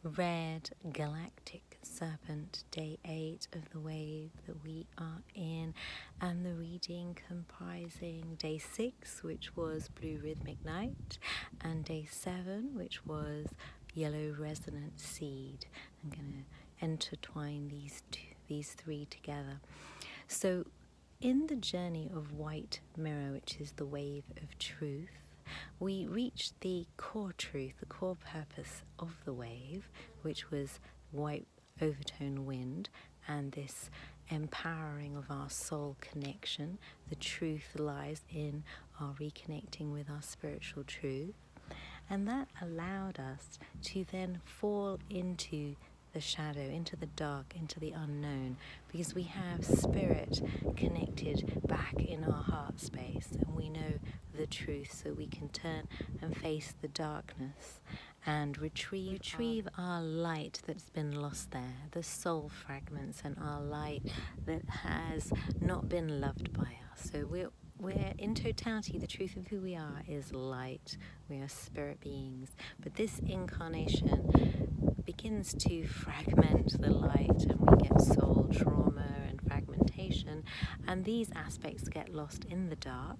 Red, Galactic, Serpent, day 8 of the wave that we are in, and the reading comprising day 6, which was Blue Rhythmic Night, and day 7, which was Yellow Resonant Seed. I'm going to intertwine these three together. So in the journey of White Mirror, which is the wave of truth, we reached the core truth, the core purpose of the wave, which was White Overtone Wind, and this empowering of our soul connection. The truth lies in our reconnecting with our spiritual truth. And that allowed us to then fall into the shadow, into the dark, into the unknown, because we have spirit connected back in our heart space, and we know the truth, so we can turn and face the darkness and retrieve our light that's been lost there, the soul fragments and our light that has not been loved by us. So we're in totality, the truth of who we are is light. We are spirit beings, but this incarnation begins to fragment the light, and we get soul trauma and fragmentation, and these aspects get lost in the dark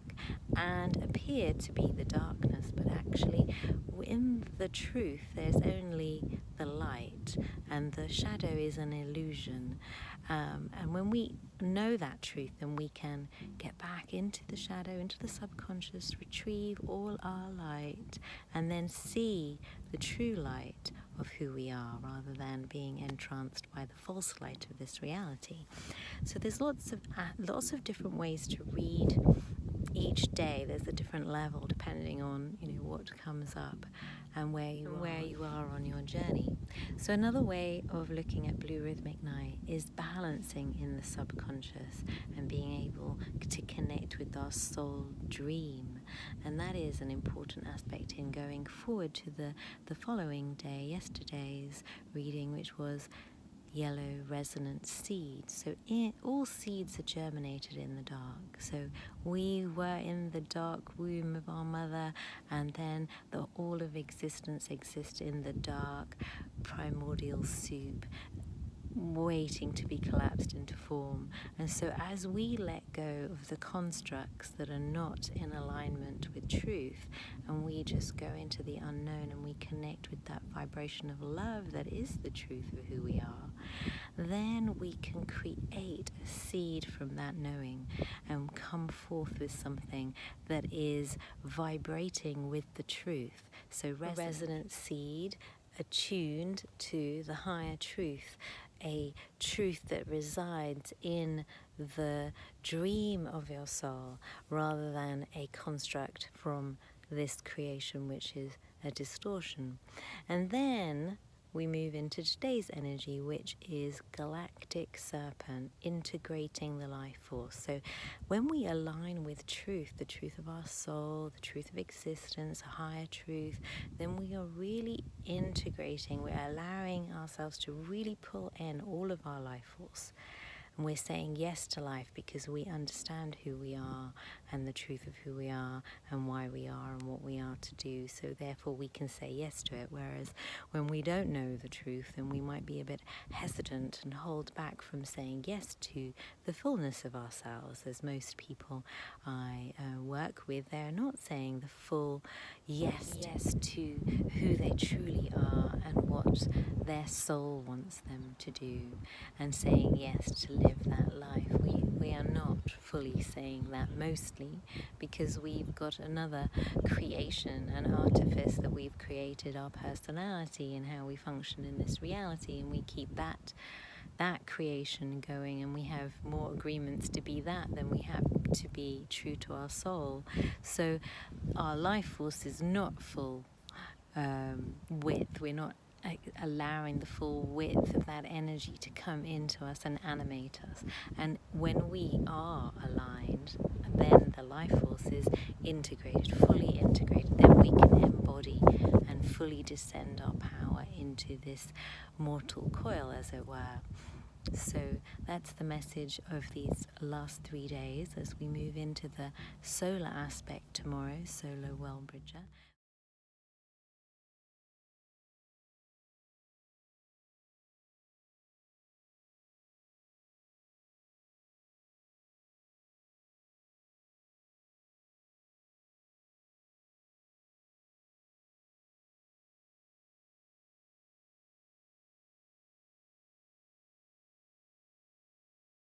and appear to be the darkness, but actually in the truth there's only the light, and the shadow is an illusion. And when we know that truth, then we can get back into the shadow, into the subconscious, retrieve all our light, and then see the true light of who we are, rather than being entranced by the false light of this reality. So there's lots of different ways to read each day. There's a different level depending on what comes up and where you are on your journey. So another way of looking at Blue Rhythmic Night is balancing in the subconscious and being able to connect with our soul dream, and that is an important aspect in going forward to the following day, yesterday's reading, which was Yellow Resonant Seed. So all seeds are germinated in the dark. So we were in the dark womb of our mother, and then all of existence exists in the dark primordial soup, waiting to be collapsed into form. And so as we let go of the constructs that are not in alignment with truth, and we just go into the unknown and we connect with that vibration of love that is the truth of who we are, then we can create a seed from that knowing and come forth with something that is vibrating with the truth. So resonant seed, attuned to the higher truth, a truth that resides in the dream of your soul, rather than a construct from this creation, which is a distortion. And then we move into today's energy, which is Galactic Serpent, integrating the life force. So when we align with truth, the truth of our soul, the truth of existence, a higher truth, then we are really integrating, we're allowing ourselves to really pull in all of our life force. And we're saying yes to life because we understand who we are and the truth of who we are and why we are and what we are to do. So therefore we can say yes to it. Whereas when we don't know the truth, then we might be a bit hesitant and hold back from saying yes to the fullness of ourselves. As most people I work with, they're not saying the full yes to who they truly are and what their soul wants them to do, and saying yes to live that life. We are not fully saying that, mostly because we've got another creation, an artifice that we've created, our personality and how we function in this reality, and we keep that creation going, and we have more agreements to be that than we have to be true to our soul. So our life force is not full width. We're not allowing the full width of that energy to come into us and animate us. And when we are aligned, then the life force is integrated, fully integrated. Then we can embody and fully descend our power into this mortal coil, as it were. So that's the message of these last 3 days as we move into the solar aspect tomorrow, solar well bridger.